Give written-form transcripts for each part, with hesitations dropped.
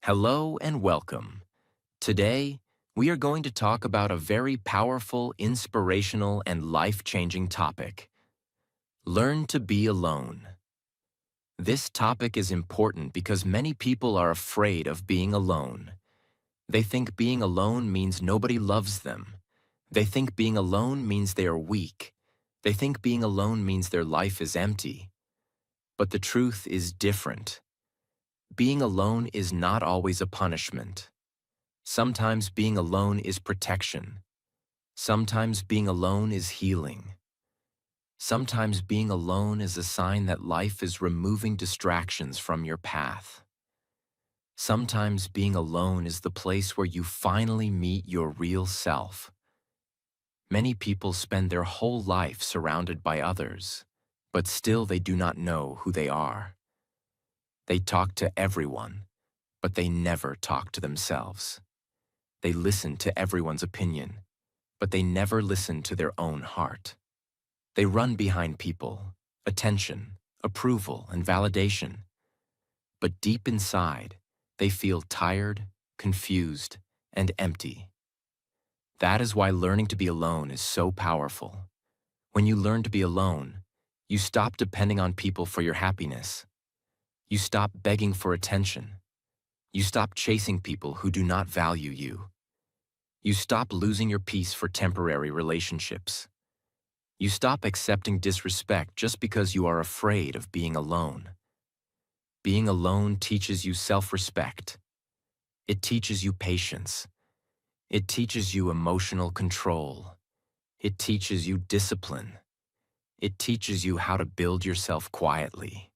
Hello and welcome. Today, we are going to talk about a very powerful, inspirational, and life-changing topic. Learn to be alone. This topic is important because many people are afraid of being alone. They think being alone means nobody loves them. They think being alone means they are weak. They think being alone means their life is empty. But the truth is different. Being alone is not always a punishment. Sometimes being alone is protection. Sometimes being alone is healing. Sometimes being alone is a sign that life is removing distractions from your path. Sometimes being alone is the place where you finally meet your real self. Many people spend their whole life surrounded by others, but still they do not know who they are. They talk to everyone, but they never talk to themselves. They listen to everyone's opinion, but they never listen to their own heart. They run behind people, attention, approval, and validation. But deep inside, they feel tired, confused, and empty. That is why learning to be alone is so powerful. When you learn to be alone, you stop depending on people for your happiness. You stop begging for attention. You stop chasing people who do not value you. You stop losing your peace for temporary relationships. You stop accepting disrespect just because you are afraid of being alone. Being alone teaches you self-respect. It teaches you patience. It teaches you emotional control. It teaches you discipline. It teaches you how to build yourself quietly.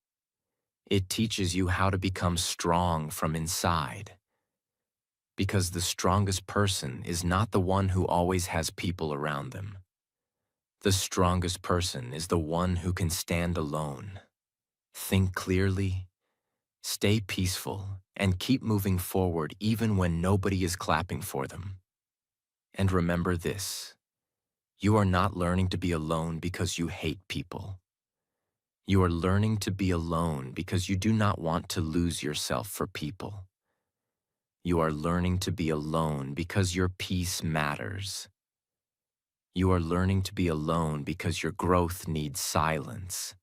It teaches you how to become strong from inside. Because the strongest person is not the one who always has people around them. The strongest person is the one who can stand alone, think clearly, stay peaceful, and keep moving forward even when nobody is clapping for them. And remember this, you are not learning to be alone because you hate people. You are learning to be alone because you do not want to lose yourself for people. You are learning to be alone because your peace matters. You are learning to be alone because your growth needs silence.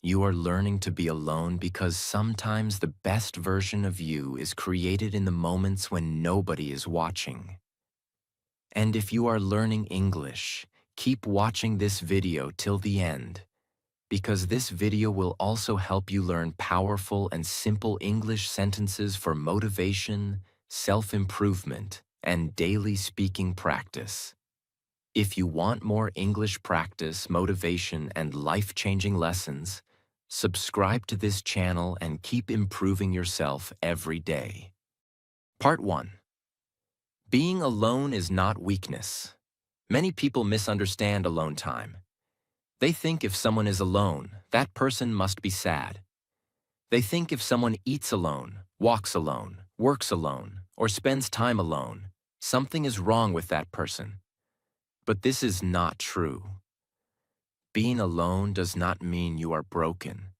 You are learning to be alone because sometimes the best version of you is created in the moments when nobody is watching. And if you are learning English, keep watching this video till the end, because this video will also help you learn powerful and simple English sentences for motivation, self-improvement, and daily speaking practice. If you want more English practice, motivation, and life-changing lessons, subscribe to this channel and keep improving yourself every day. Part 1. Being alone is not weakness. Many people misunderstand alone time. They think if someone is alone, that person must be sad. They think if someone eats alone, walks alone, works alone, or spends time alone, something is wrong with that person. But this is not true. Being alone does not mean you are broken.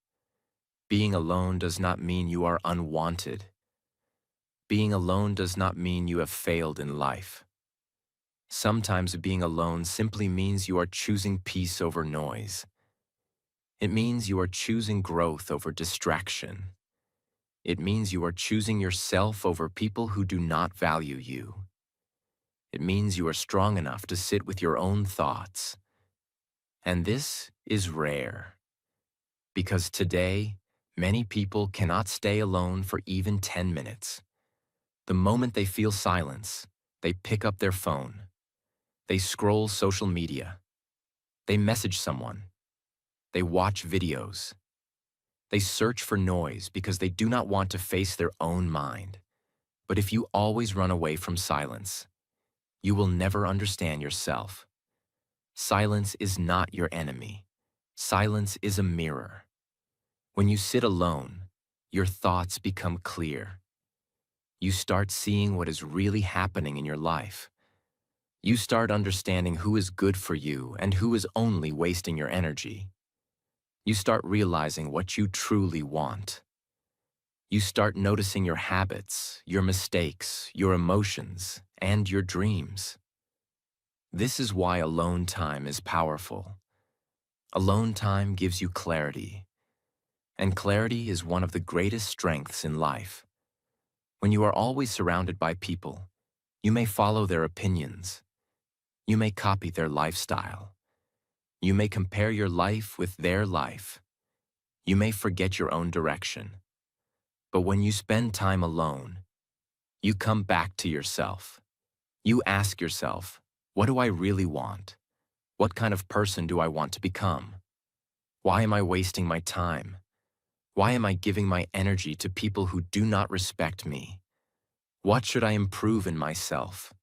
Being alone does not mean you are unwanted. Being alone does not mean you have failed in life. Sometimes being alone simply means you are choosing peace over noise. It means you are choosing growth over distraction. It means you are choosing yourself over people who do not value you. It means you are strong enough to sit with your own thoughts. And this is rare. Because today, many people cannot stay alone for even 10 minutes. The moment they feel silence, they pick up their phone. They scroll social media. They message someone. They watch videos. They search for noise because they do not want to face their own mind. But if you always run away from silence, you will never understand yourself. Silence is not your enemy. Silence is a mirror. When you sit alone, your thoughts become clear. You start seeing what is really happening in your life. You start understanding who is good for you and who is only wasting your energy. You start realizing what you truly want. You start noticing your habits, your mistakes, your emotions, and your dreams. This is why alone time is powerful. Alone time gives you clarity, and clarity is one of the greatest strengths in life. When you are always surrounded by people, you may follow their opinions. You may copy their lifestyle. You may compare your life with their life. You may forget your own direction. But when you spend time alone, you come back to yourself. You ask yourself, what do I really want? What kind of person do I want to become? Why am I wasting my time? Why am I giving my energy to people who do not respect me? What should I improve in myself?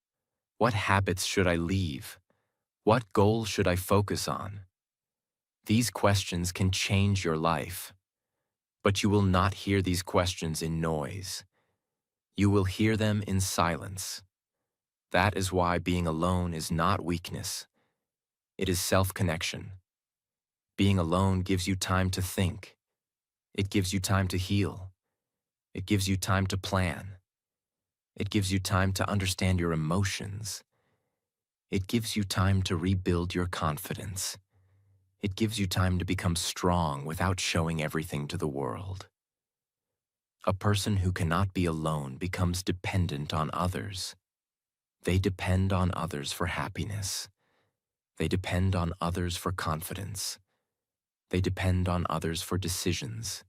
What habits should I leave? What goals should I focus on? These questions can change your life, but you will not hear these questions in noise. You will hear them in silence. That is why being alone is not weakness. It is self-connection. Being alone gives you time to think. It gives you time to heal. It gives you time to plan. It gives you time to understand your emotions. It gives you time to rebuild your confidence. It gives you time to become strong without showing everything to the world. A person who cannot be alone becomes dependent on others. They depend on others for happiness. They depend on others for confidence. They depend on others for decisions.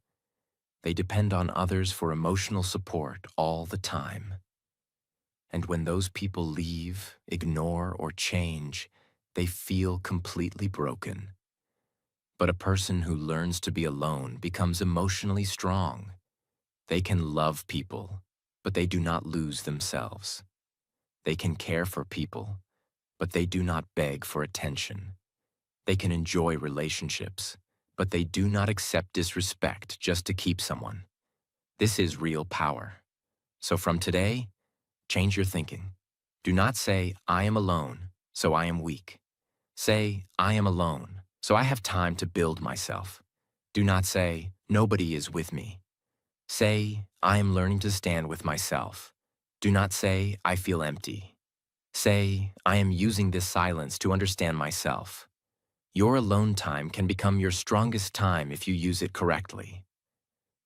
They depend on others for emotional support all the time. And when those people leave, ignore, or change, they feel completely broken. But a person who learns to be alone becomes emotionally strong. They can love people, but they do not lose themselves. They can care for people, but they do not beg for attention. They can enjoy relationships, but they do not accept disrespect just to keep someone. This is real power. So from today, change your thinking. Do not say, I am alone, so I am weak. Say, I am alone, so I have time to build myself. Do not say, nobody is with me. Say, I am learning to stand with myself. Do not say, I feel empty. Say, I am using this silence to understand myself. Your alone time can become your strongest time if you use it correctly.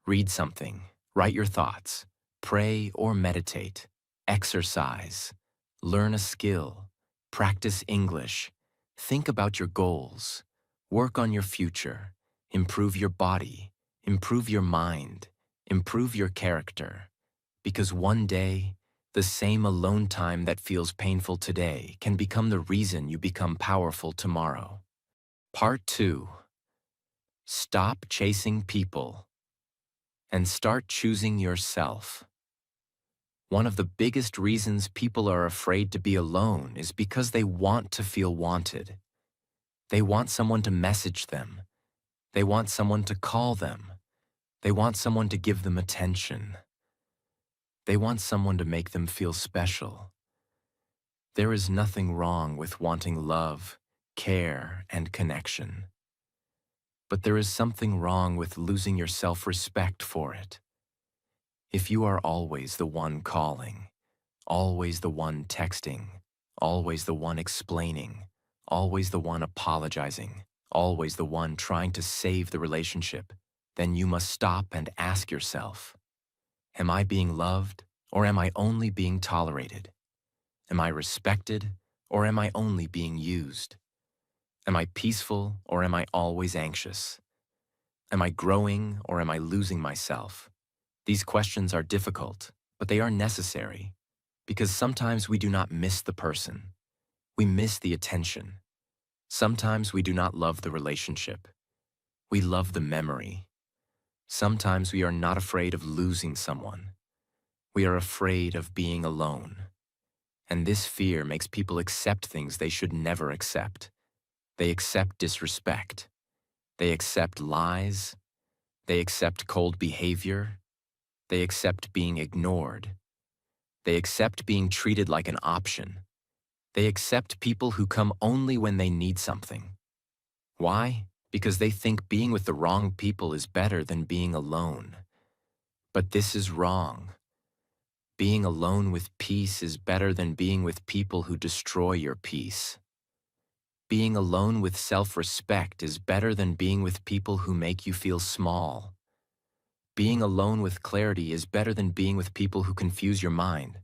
Read something, write your thoughts, pray or meditate, exercise, learn a skill, practice English, think about your goals, work on your future, improve your body, improve your mind, improve your character. Because one day, the same alone time that feels painful today can become the reason you become powerful tomorrow. Part 2. Stop chasing people and start choosing yourself. One of the biggest reasons people are afraid to be alone is because they want to feel wanted. They want someone to message them. They want someone to call them. They want someone to give them attention. They want someone to make them feel special. There is nothing wrong with wanting love, care, and connection. But there is something wrong with losing your self-respect for it. If you are always the one calling, always the one texting, always the one explaining, always the one apologizing, always the one trying to save the relationship, then you must stop and ask yourself, am I being loved or am I only being tolerated? Am I respected or am I only being used? Am I peaceful or am I always anxious? Am I growing or am I losing myself? These questions are difficult, but they are necessary, because sometimes we do not miss the person. We miss the attention. Sometimes we do not love the relationship. We love the memory. Sometimes we are not afraid of losing someone. We are afraid of being alone. And this fear makes people accept things they should never accept. They accept disrespect. They accept lies. They accept cold behavior. They accept being ignored. They accept being treated like an option. They accept people who come only when they need something. Why? Because they think being with the wrong people is better than being alone. But this is wrong. Being alone with peace is better than being with people who destroy your peace. Being alone with self-respect is better than being with people who make you feel small. Being alone with clarity is better than being with people who confuse your mind.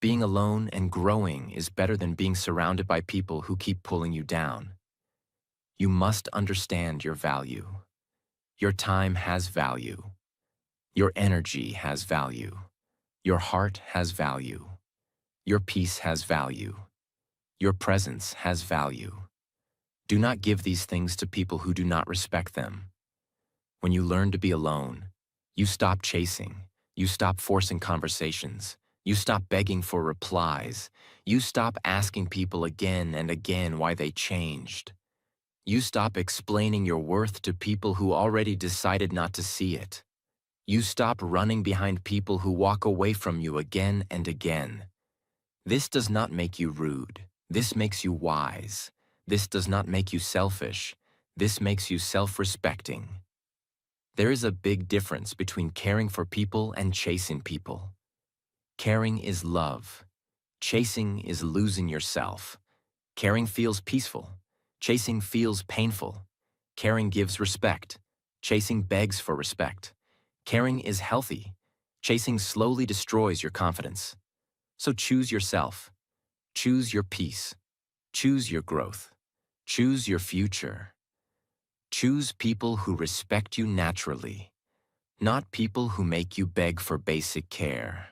Being alone and growing is better than being surrounded by people who keep pulling you down. You must understand your value. Your time has value. Your energy has value. Your heart has value. Your peace has value. Your presence has value. Do not give these things to people who do not respect them. When you learn to be alone, you stop chasing. You stop forcing conversations. You stop begging for replies. You stop asking people again and again why they changed. You stop explaining your worth to people who already decided not to see it. You stop running behind people who walk away from you again and again. This does not make you rude. This makes you wise. This does not make you selfish. This makes you self-respecting. There is a big difference between caring for people and chasing people. Caring is love. Chasing is losing yourself. Caring feels peaceful. Chasing feels painful. Caring gives respect. Chasing begs for respect. Caring is healthy. Chasing slowly destroys your confidence. So choose yourself. Choose your peace. Choose your growth. Choose your future. Choose people who respect you naturally, not people who make you beg for basic care.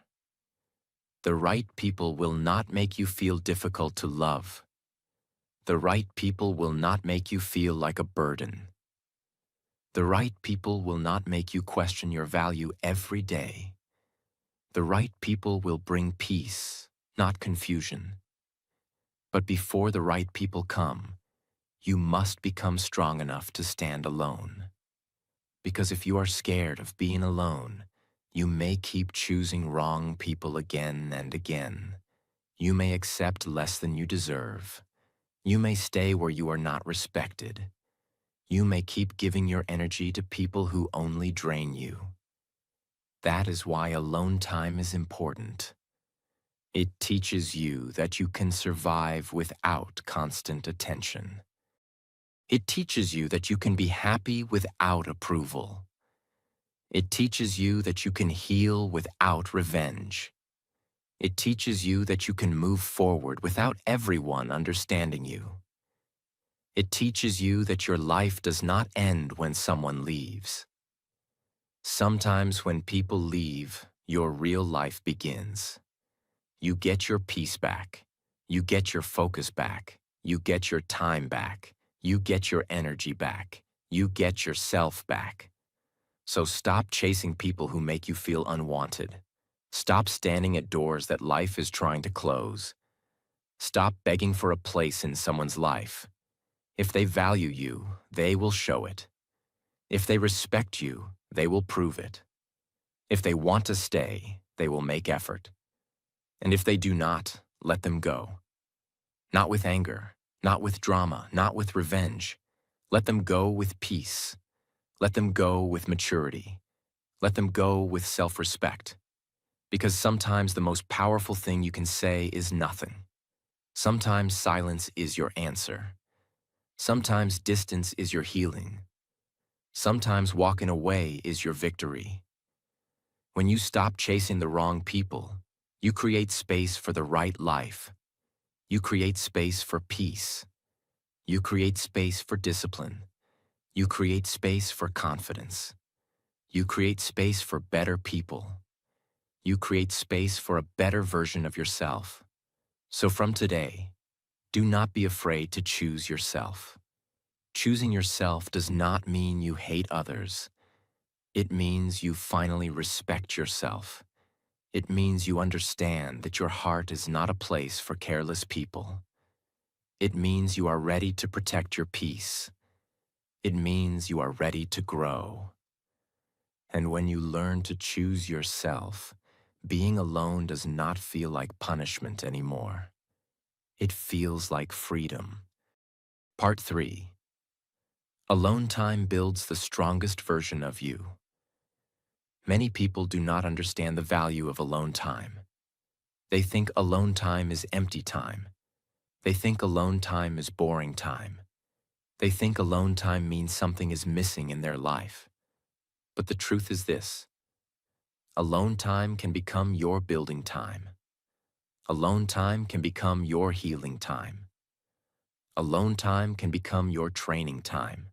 The right people will not make you feel difficult to love. The right people will not make you feel like a burden. The right people will not make you question your value every day. The right people will bring peace, not confusion. But before the right people come, you must become strong enough to stand alone. Because if you are scared of being alone, you may keep choosing wrong people again and again. You may accept less than you deserve. You may stay where you are not respected. You may keep giving your energy to people who only drain you. That is why alone time is important. It teaches you that you can survive without constant attention. It teaches you that you can be happy without approval. It teaches you that you can heal without revenge. It teaches you that you can move forward without everyone understanding you. It teaches you that your life does not end when someone leaves. Sometimes when people leave, your real life begins. You get your peace back. You get your focus back. You get your time back. You get your energy back. You get yourself back. So stop chasing people who make you feel unwanted. Stop standing at doors that life is trying to close. Stop begging for a place in someone's life. If they value you, they will show it. If they respect you, they will prove it. If they want to stay, they will make effort. And if they do not, let them go. Not with anger, not with drama, not with revenge. Let them go with peace. Let them go with maturity. Let them go with self-respect. Because sometimes the most powerful thing you can say is nothing. Sometimes silence is your answer. Sometimes distance is your healing. Sometimes walking away is your victory. When you stop chasing the wrong people, you create space for the right life. You create space for peace. You create space for discipline. You create space for confidence. You create space for better people. You create space for a better version of yourself. So from today, do not be afraid to choose yourself. Choosing yourself does not mean you hate others. It means you finally respect yourself. It means you understand that your heart is not a place for careless people. It means you are ready to protect your peace. It means you are ready to grow. And when you learn to choose yourself, being alone does not feel like punishment anymore. It feels like freedom. Part 3. Alone time builds the strongest version of you. Many people do not understand the value of alone time. They think alone time is empty time. They think alone time is boring time. They think alone time means something is missing in their life. But the truth is this: alone time can become your building time. Alone time can become your healing time. Alone time can become your training time.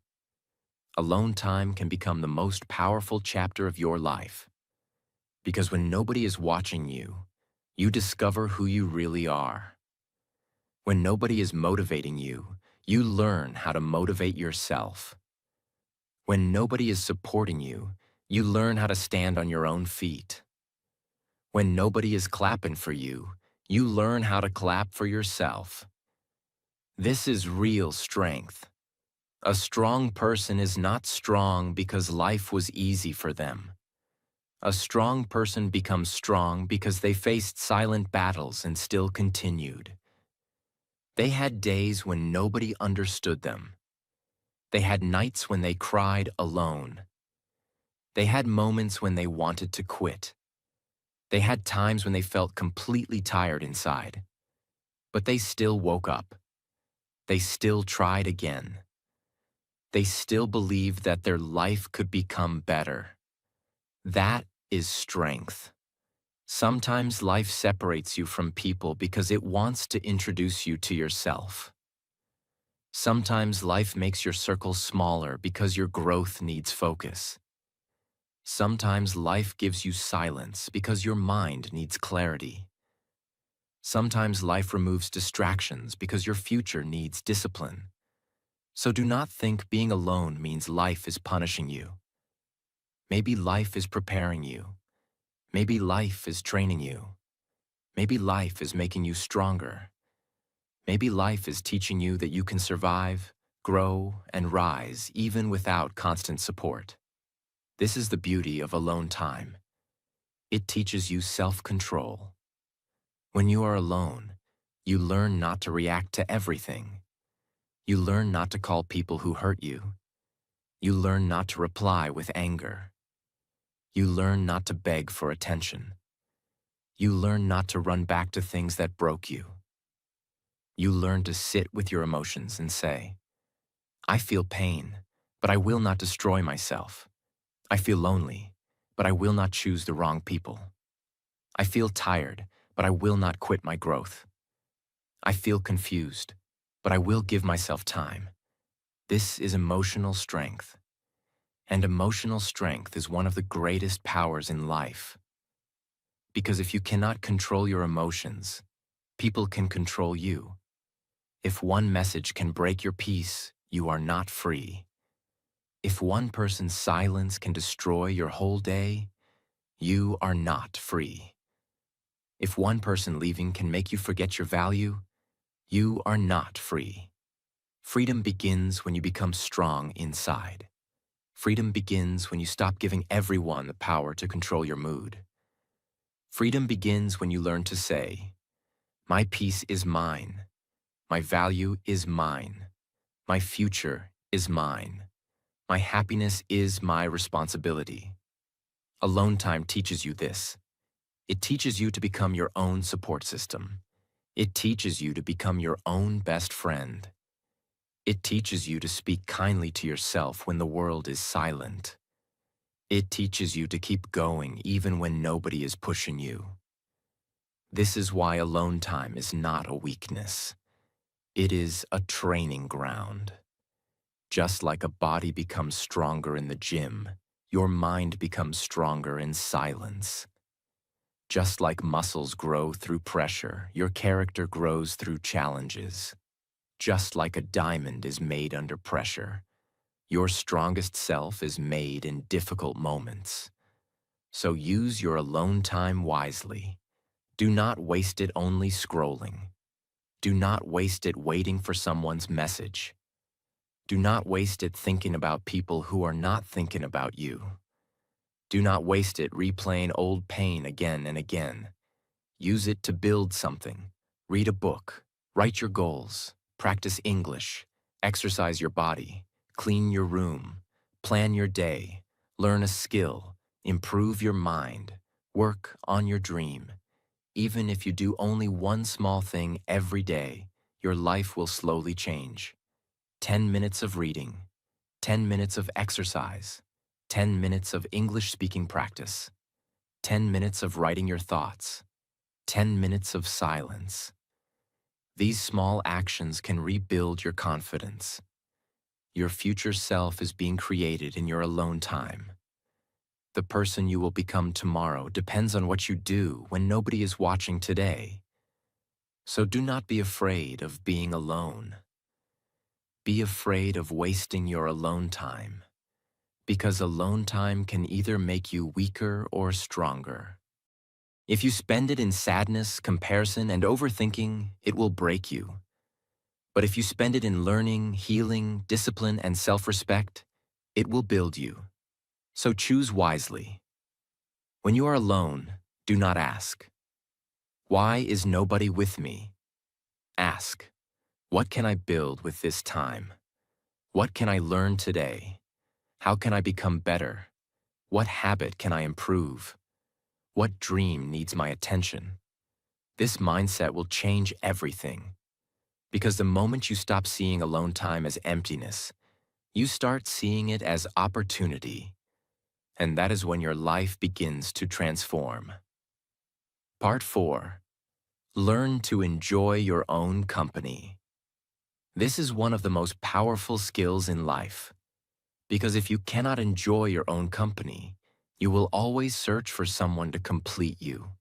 Alone time can become the most powerful chapter of your life. Because when nobody is watching you, you discover who you really are. When nobody is motivating you, you learn how to motivate yourself. When nobody is supporting you, you learn how to stand on your own feet. When nobody is clapping for you, you learn how to clap for yourself. This is real strength. A strong person is not strong because life was easy for them. A strong person becomes strong because they faced silent battles and still continued. They had days when nobody understood them. They had nights when they cried alone. They had moments when they wanted to quit. They had times when they felt completely tired inside. But they still woke up. They still tried again. They still believed that their life could become better. That is strength. Sometimes life separates you from people because it wants to introduce you to yourself. Sometimes life makes your circle smaller because your growth needs focus. Sometimes life gives you silence because your mind needs clarity. Sometimes life removes distractions because your future needs discipline. So do not think being alone means life is punishing you. Maybe life is preparing you. Maybe life is training you. Maybe life is making you stronger. Maybe life is teaching you that you can survive, grow, and rise even without constant support. This is the beauty of alone time. It teaches you self-control. When you are alone, you learn not to react to everything. You learn not to call people who hurt you. You learn not to reply with anger. You learn not to beg for attention. You learn not to run back to things that broke you. You learn to sit with your emotions and say, I feel pain, but I will not destroy myself. I feel lonely, but I will not choose the wrong people. I feel tired, but I will not quit my growth. I feel confused, but I will give myself time. This is emotional strength. And emotional strength is one of the greatest powers in life. Because if you cannot control your emotions, people can control you. If one message can break your peace, you are not free. If one person's silence can destroy your whole day, you are not free. If one person leaving can make you forget your value, you are not free. Freedom begins when you become strong inside. Freedom begins when you stop giving everyone the power to control your mood. Freedom begins when you learn to say, my peace is mine. My value is mine. My future is mine. My happiness is my responsibility. Alone time teaches you this. It teaches you to become your own support system. It teaches you to become your own best friend. It teaches you to speak kindly to yourself when the world is silent. It teaches you to keep going even when nobody is pushing you. This is why alone time is not a weakness. It is a training ground. Just like a body becomes stronger in the gym, your mind becomes stronger in silence. Just like muscles grow through pressure, your character grows through challenges. Just like a diamond is made under pressure, your strongest self is made in difficult moments. So use your alone time wisely. Do not waste it only scrolling. Do not waste it waiting for someone's message. Do not waste it thinking about people who are not thinking about you. Do not waste it replaying old pain again and again. Use it to build something. Read a book. Write your goals. Practice English. Exercise your body. Clean your room. Plan your day. Learn a skill. Improve your mind. Work on your dream. Even if you do only one small thing every day, your life will slowly change. 10 minutes of reading, 10 minutes of exercise, 10 minutes of English speaking practice, 10 minutes of writing your thoughts, 10 minutes of silence. These small actions can rebuild your confidence. Your future self is being created in your alone time. The person you will become tomorrow depends on what you do when nobody is watching today. So do not be afraid of being alone. Be afraid of wasting your alone time, because alone time can either make you weaker or stronger. If you spend it in sadness, comparison, and overthinking, it will break you. But if you spend it in learning, healing, discipline, and self-respect, it will build you. So choose wisely. When you are alone, do not ask, "Why is nobody with me?" Ask, "What can I build with this time? What can I learn today? How can I become better? What habit can I improve? What dream needs my attention?" This mindset will change everything. Because the moment you stop seeing alone time as emptiness, you start seeing it as opportunity. And that is when your life begins to transform. Part 4. Learn to enjoy your own company. This is one of the most powerful skills in life. Because if you cannot enjoy your own company, you will always search for someone to complete you.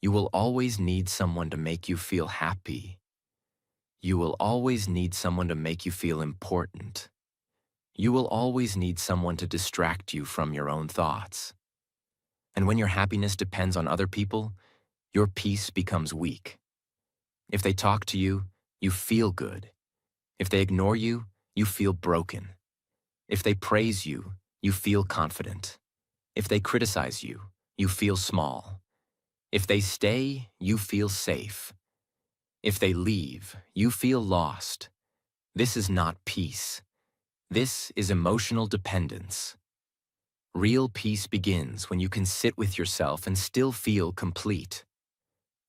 You will always need someone to make you feel happy. You will always need someone to make you feel important. You will always need someone to distract you from your own thoughts. And when your happiness depends on other people, your peace becomes weak. If they talk to you, you feel good. If they ignore you, you feel broken. If they praise you, you feel confident. If they criticize you, you feel small. If they stay, you feel safe. If they leave, you feel lost. This is not peace. This is emotional dependence. Real peace begins when you can sit with yourself and still feel complete.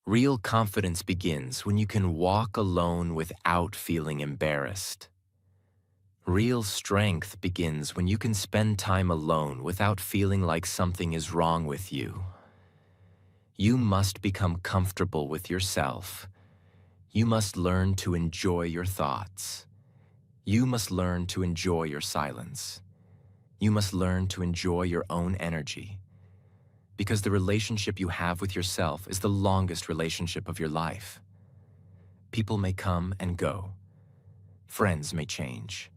Real confidence begins when you can walk alone without feeling embarrassed. Real strength begins when you can spend time alone without feeling like something is wrong with you. You must become comfortable with yourself. You must learn to enjoy your thoughts. You must learn to enjoy your silence. You must learn to enjoy your own energy. Because the relationship you have with yourself is the longest relationship of your life. People may come and go. Friends may change.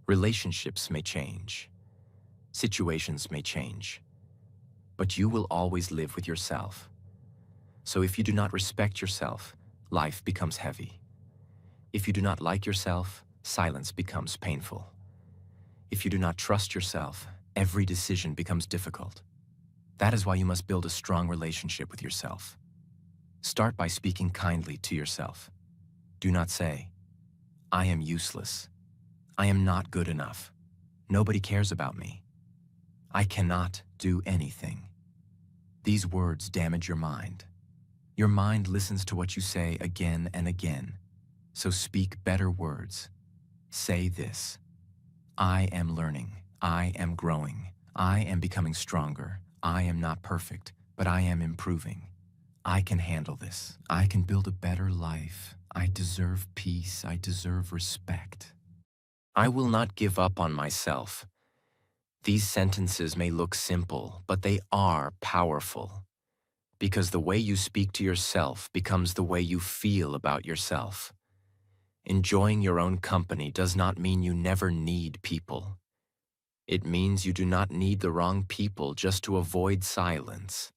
Relationships may change. Situations may change. But you will always live with yourself. So if you do not respect yourself, life becomes heavy. If you do not like yourself, silence becomes painful. If you do not trust yourself, every decision becomes difficult. That is why you must build a strong relationship with yourself. Start by speaking kindly to yourself. Do not say, "I am useless. I am not good enough. Nobody cares about me. I cannot do anything." These words damage your mind. Your mind listens to what you say again and again. So speak better words. Say this: "I am learning. I am growing. I am becoming stronger. I am not perfect, but I am improving. I can handle this. I can build a better life. I deserve peace. I deserve respect. I will not give up on myself." These sentences may look simple, but they are powerful. Because the way you speak to yourself becomes the way you feel about yourself. Enjoying your own company does not mean you never need people. It means you do not need the wrong people just to avoid silence.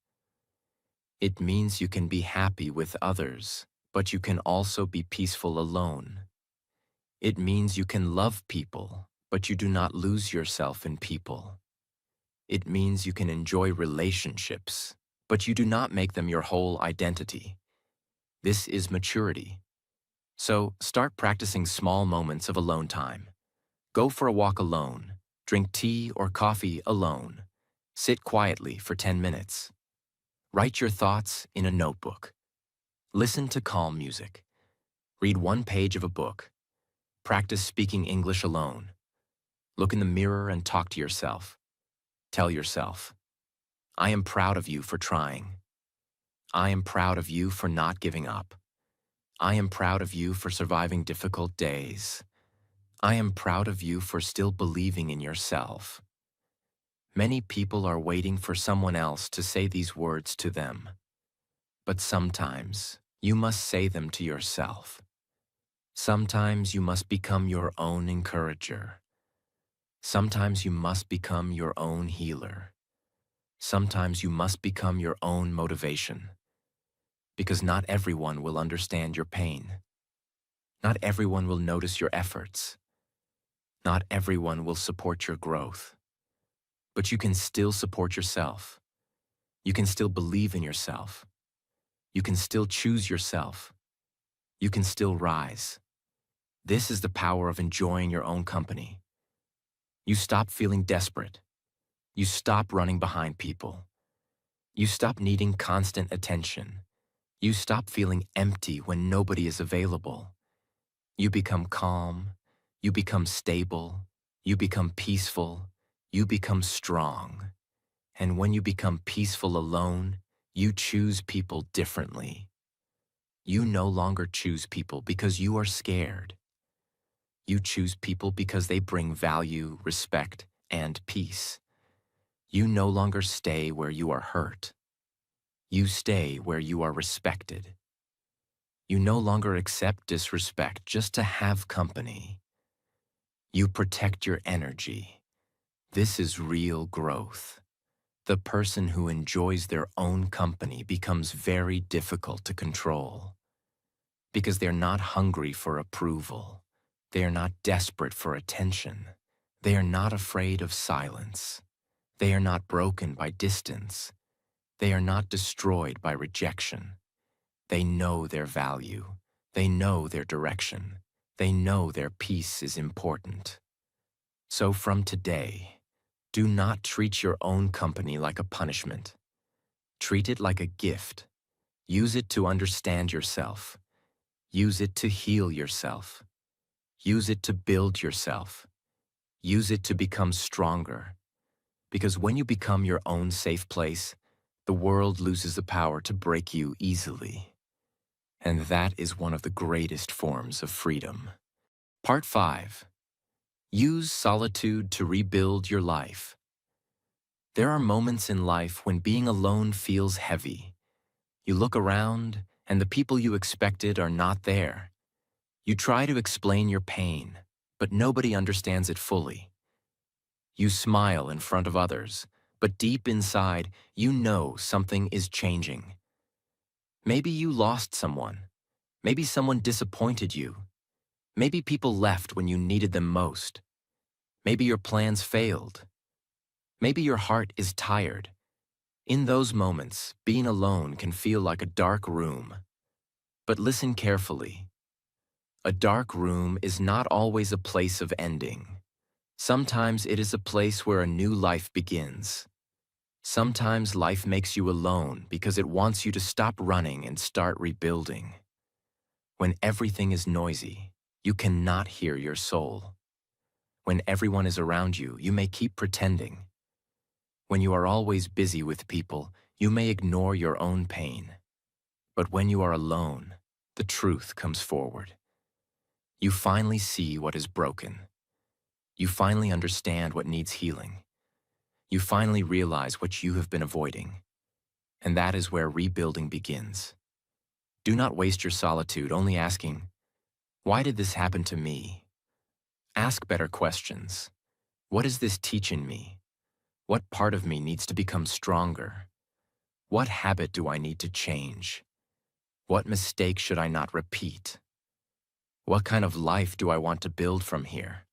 It means you can be happy with others, but you can also be peaceful alone. It means you can love people, but you do not lose yourself in people. It means you can enjoy relationships, but you do not make them your whole identity. This is maturity. So start practicing small moments of alone time. Go for a walk alone. Drink tea or coffee alone. Sit quietly for 10 minutes. Write your thoughts in a notebook. Listen to calm music. Read one page of a book. Practice speaking English alone. Look in the mirror and talk to yourself. Tell yourself, I am proud of you for trying. I am proud of you for not giving up. I am proud of you for surviving difficult days. I am proud of you for still believing in yourself. Many people are waiting for someone else to say these words to them. But sometimes you must say them to yourself. Sometimes you must become your own encourager. Sometimes you must become your own healer. Sometimes you must become your own motivation. Because not everyone will understand your pain. Not everyone will notice your efforts. Not everyone will support your growth. But you can still support yourself. You can still believe in yourself. You can still choose yourself. You can still rise. This is the power of enjoying your own company. You stop feeling desperate. You stop running behind people. You stop needing constant attention. You stop feeling empty when nobody is available. You become calm. You become stable. You become peaceful. You become strong. And when you become peaceful alone, you choose people differently. You no longer choose people because you are scared. You choose people because they bring value, respect, and peace. You no longer stay where you are hurt. You stay where you are respected. You no longer accept disrespect just to have company. You protect your energy. This is real growth. The person who enjoys their own company becomes very difficult to control because they're not hungry for approval. They are not desperate for attention. They are not afraid of silence. They are not broken by distance. They are not destroyed by rejection. They know their value. They know their direction. They know their peace is important. So from today, do not treat your own company like a punishment. Treat it like a gift. Use it to understand yourself. Use it to heal yourself. Use it to build yourself. Use it to become stronger. Because when you become your own safe place, the world loses the power to break you easily. And that is one of the greatest forms of freedom. Part 5. Use solitude to rebuild your life. There are moments in life when being alone feels heavy. You look around, and the people you expected are not there. You try to explain your pain, but nobody understands it fully. You smile in front of others, but deep inside, you know something is changing. Maybe you lost someone. Maybe someone disappointed you. Maybe people left when you needed them most. Maybe your plans failed. Maybe your heart is tired. In those moments, being alone can feel like a dark room. But listen carefully. A dark room is not always a place of ending. Sometimes it is a place where a new life begins. Sometimes life makes you alone because it wants you to stop running and start rebuilding. When everything is noisy, you cannot hear your soul. When everyone is around you, you may keep pretending. When you are always busy with people, you may ignore your own pain. But when you are alone, the truth comes forward. You finally see what is broken. You finally understand what needs healing. You finally realize what you have been avoiding. And that is where rebuilding begins. Do not waste your solitude only asking, why did this happen to me? Ask better questions. What is this teaching me? What part of me needs to become stronger? What habit do I need to change? What mistake should I not repeat? What kind of life do I want to build from here?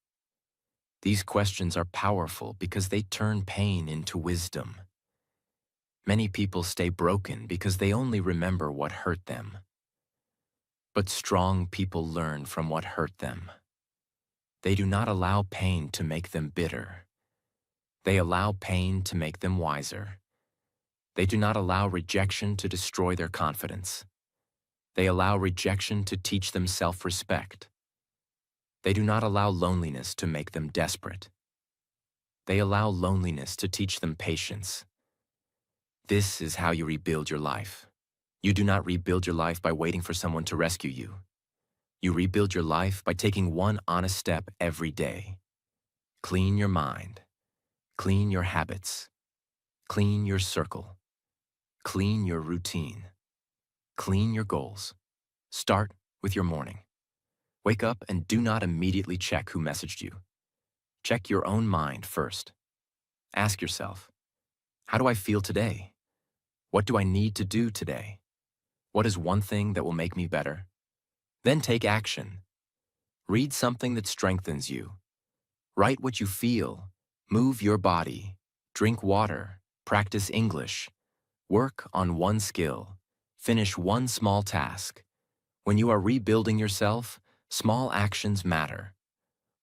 These questions are powerful because they turn pain into wisdom. Many people stay broken because they only remember what hurt them. But strong people learn from what hurt them. They do not allow pain to make them bitter. They allow pain to make them wiser. They do not allow rejection to destroy their confidence. They allow rejection to teach them self-respect. They do not allow loneliness to make them desperate. They allow loneliness to teach them patience. This is how you rebuild your life. You do not rebuild your life by waiting for someone to rescue you. You rebuild your life by taking one honest step every day. Clean your mind. Clean your habits. Clean your circle. Clean your routine. Clean your goals. Start with your morning. Wake up and do not immediately check who messaged you. Check your own mind first. Ask yourself, how do I feel today? What do I need to do today? What is one thing that will make me better? Then take action. Read something that strengthens you. Write what you feel. Move your body. Drink water. Practice English. Work on one skill. Finish one small task. When you are rebuilding yourself, small actions matter.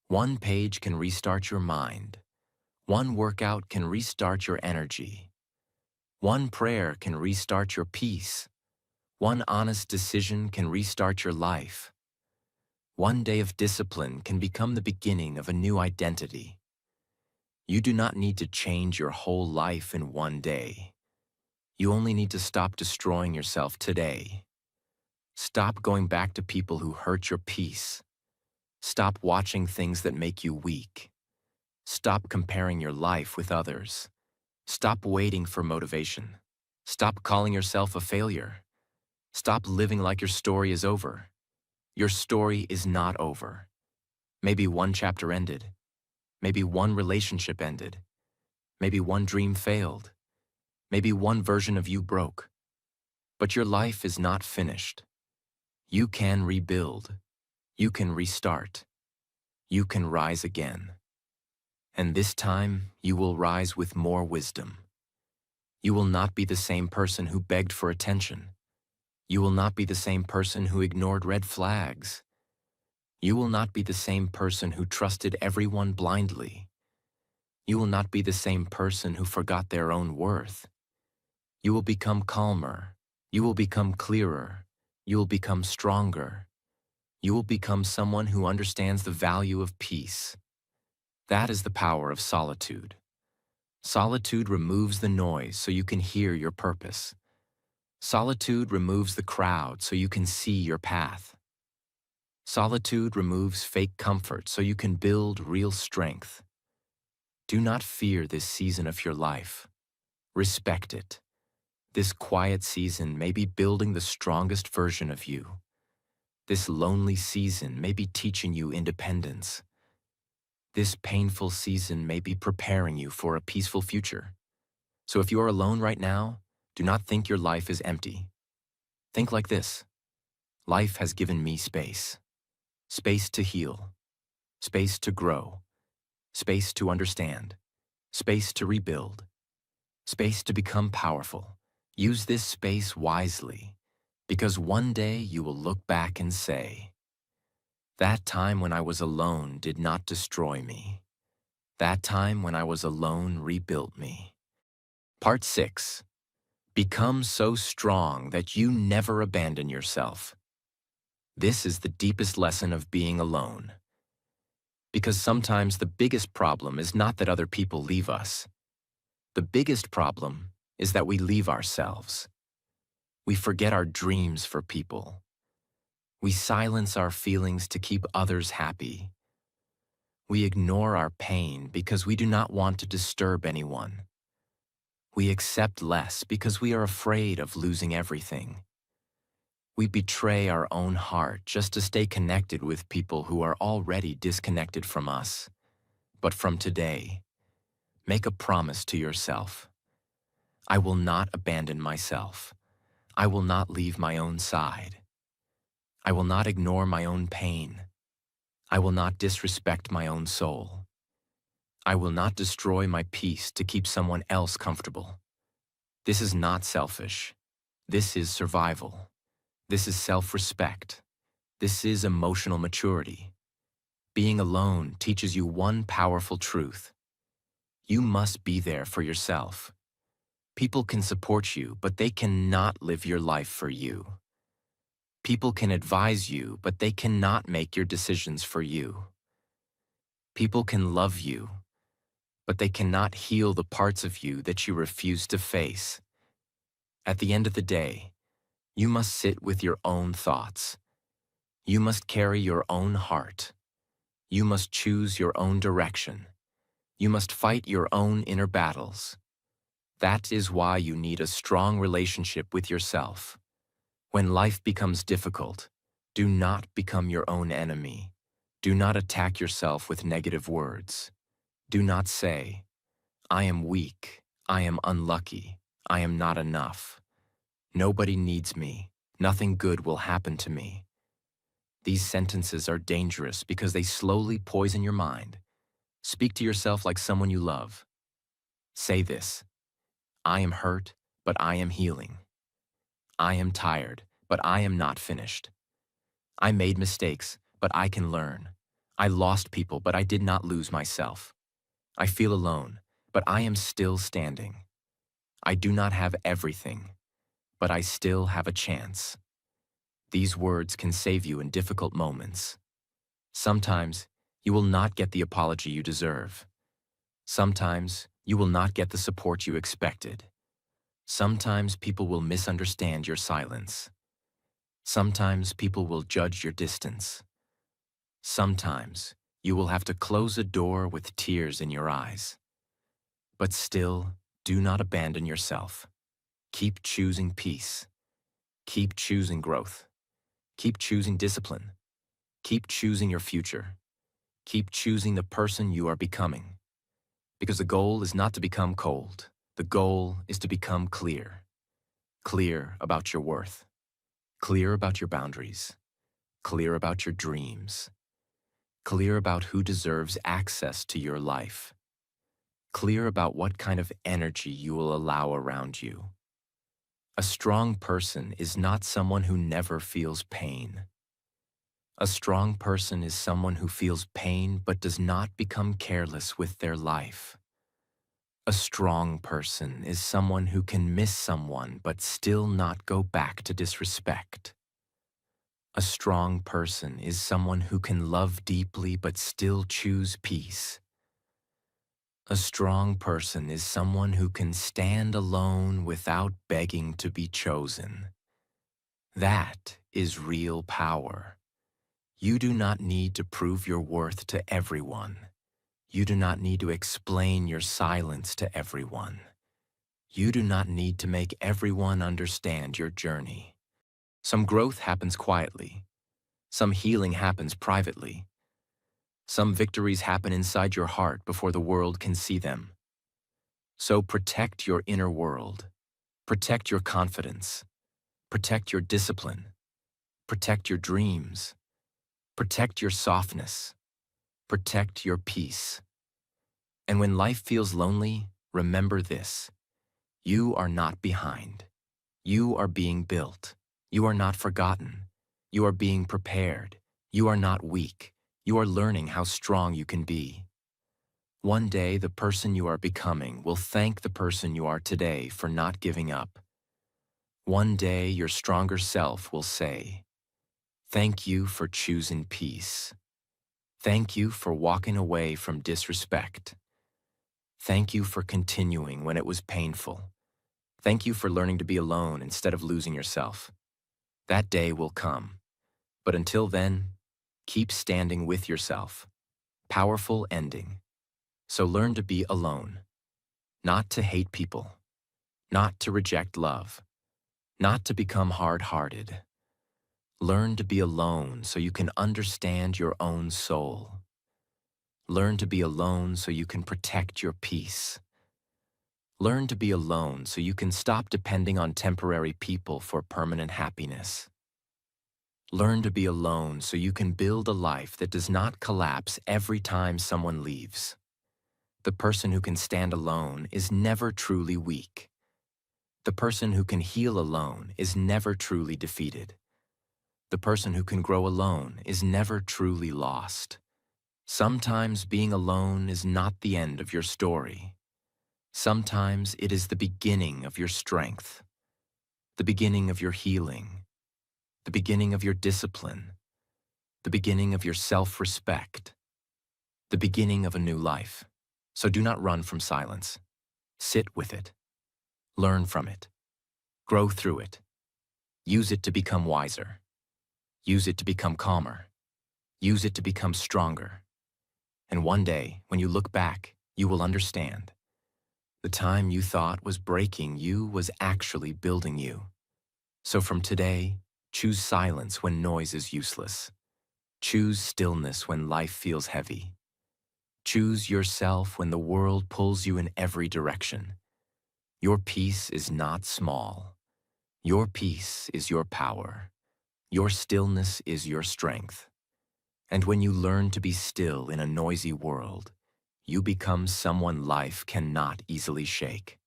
One page can restart your mind. One workout can restart your energy. One prayer can restart your peace. One honest decision can restart your life. One day of discipline can become the beginning of a new identity. You do not need to change your whole life in one day. You only need to stop destroying yourself today. Stop going back to people who hurt your peace. Stop watching things that make you weak. Stop comparing your life with others. Stop waiting for motivation. Stop calling yourself a failure. Stop living like your story is over. Your story is not over. Maybe one chapter ended. Maybe one relationship ended. Maybe one dream failed. Maybe one version of you broke. But your life is not finished. You can rebuild. You can restart. You can rise again. And this time, you will rise with more wisdom. You will not be the same person who begged for attention. You will not be the same person who ignored red flags. You will not be the same person who trusted everyone blindly. You will not be the same person who forgot their own worth. You will become calmer. You will become clearer. You will become stronger. You will become someone who understands the value of peace. That is the power of solitude. Solitude removes the noise so you can hear your purpose. Solitude removes the crowd so you can see your path. Solitude removes fake comfort so you can build real strength. Do not fear this season of your life. Respect it. This quiet season may be building the strongest version of you. This lonely season may be teaching you independence. This painful season may be preparing you for a peaceful future. So if you are alone right now, do not think your life is empty. Think like this. Life has given me space. Space to heal. Space to grow. Space to understand. Space to rebuild. Space to become powerful. Use this space wisely, because one day you will look back and say, "That time when I was alone did not destroy me. That time when I was alone rebuilt me." Part 6. Become so strong that you never abandon yourself. This is the deepest lesson of being alone. Because sometimes the biggest problem is not that other people leave us. The biggest problem is that we leave ourselves. We forget our dreams for people. We silence our feelings to keep others happy. We ignore our pain because we do not want to disturb anyone. We accept less because we are afraid of losing everything. We betray our own heart just to stay connected with people who are already disconnected from us. But from today, make a promise to yourself. I will not abandon myself. I will not leave my own side. I will not ignore my own pain. I will not disrespect my own soul. I will not destroy my peace to keep someone else comfortable. This is not selfish. This is survival. This is self-respect. This is emotional maturity. Being alone teaches you one powerful truth. You must be there for yourself. People can support you, but they cannot live your life for you. People can advise you, but they cannot make your decisions for you. People can love you, but they cannot heal the parts of you that you refuse to face. At the end of the day, you must sit with your own thoughts. You must carry your own heart. You must choose your own direction. You must fight your own inner battles. That is why you need a strong relationship with yourself. When life becomes difficult, do not become your own enemy. Do not attack yourself with negative words. Do not say, "I am weak, I am unlucky, I am not enough. Nobody needs me, nothing good will happen to me." These sentences are dangerous because they slowly poison your mind. Speak to yourself like someone you love. Say this: "I am hurt, but I am healing. I am tired, but I am not finished. I made mistakes, but I can learn. I lost people, but I did not lose myself. I feel alone, but I am still standing. I do not have everything, but I still have a chance." These words can save you in difficult moments. Sometimes you will not get the apology you deserve. Sometimes you will not get the support you expected. Sometimes people will misunderstand your silence. Sometimes people will judge your distance. Sometimes you will have to close a door with tears in your eyes. But still, do not abandon yourself. Keep choosing peace. Keep choosing growth. Keep choosing discipline. Keep choosing your future. Keep choosing the person you are becoming. Because the goal is not to become cold. The goal is to become clear. Clear about your worth. Clear about your boundaries. Clear about your dreams. Clear about who deserves access to your life. Clear about what kind of energy you will allow around you. A strong person is not someone who never feels pain. A strong person is someone who feels pain but does not become careless with their life. A strong person is someone who can miss someone but still not go back to disrespect. A strong person is someone who can love deeply but still choose peace. A strong person is someone who can stand alone without begging to be chosen. That is real power. You do not need to prove your worth to everyone. You do not need to explain your silence to everyone. You do not need to make everyone understand your journey. Some growth happens quietly. Some healing happens privately. Some victories happen inside your heart before the world can see them. So protect your inner world. Protect your confidence. Protect your discipline. Protect your dreams. Protect your softness. Protect your peace. And when life feels lonely, remember this: you are not behind. You are being built. You are not forgotten. You are being prepared. You are not weak. You are learning how strong you can be. One day, the person you are becoming will thank the person you are today for not giving up. One day, your stronger self will say, "Thank you for choosing peace. Thank you for walking away from disrespect. Thank you for continuing when it was painful. Thank you for learning to be alone instead of losing yourself." That day will come. But until then, keep standing with yourself. Powerful ending. So learn to be alone. Not to hate people. Not to reject love. Not to become hard-hearted. Learn to be alone so you can understand your own soul. Learn to be alone so you can protect your peace. Learn to be alone so you can stop depending on temporary people for permanent happiness. Learn to be alone so you can build a life that does not collapse every time someone leaves. The person who can stand alone is never truly weak. The person who can heal alone is never truly defeated. The person who can grow alone is never truly lost. Sometimes being alone is not the end of your story. Sometimes it is the beginning of your strength, the beginning of your healing, the beginning of your discipline, the beginning of your self-respect, the beginning of a new life. So do not run from silence. Sit with it. Learn from it. Grow through it. Use it to become wiser. Use it to become calmer. Use it to become stronger. And one day, when you look back, you will understand. The time you thought was breaking you was actually building you. So from today, choose silence when noise is useless. Choose stillness when life feels heavy. Choose yourself when the world pulls you in every direction. Your peace is not small. Your peace is your power. Your stillness is your strength. And when you learn to be still in a noisy world, you become someone life cannot easily shake.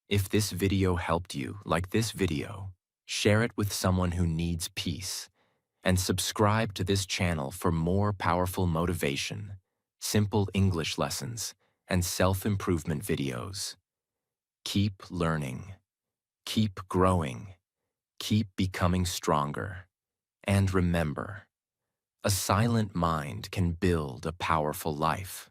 If this video helped you, like this video, share it with someone who needs peace, and subscribe to this channel for more powerful motivation, simple English lessons, and self-improvement videos. Keep learning, keep growing, keep becoming stronger, and remember, a silent mind can build a powerful life.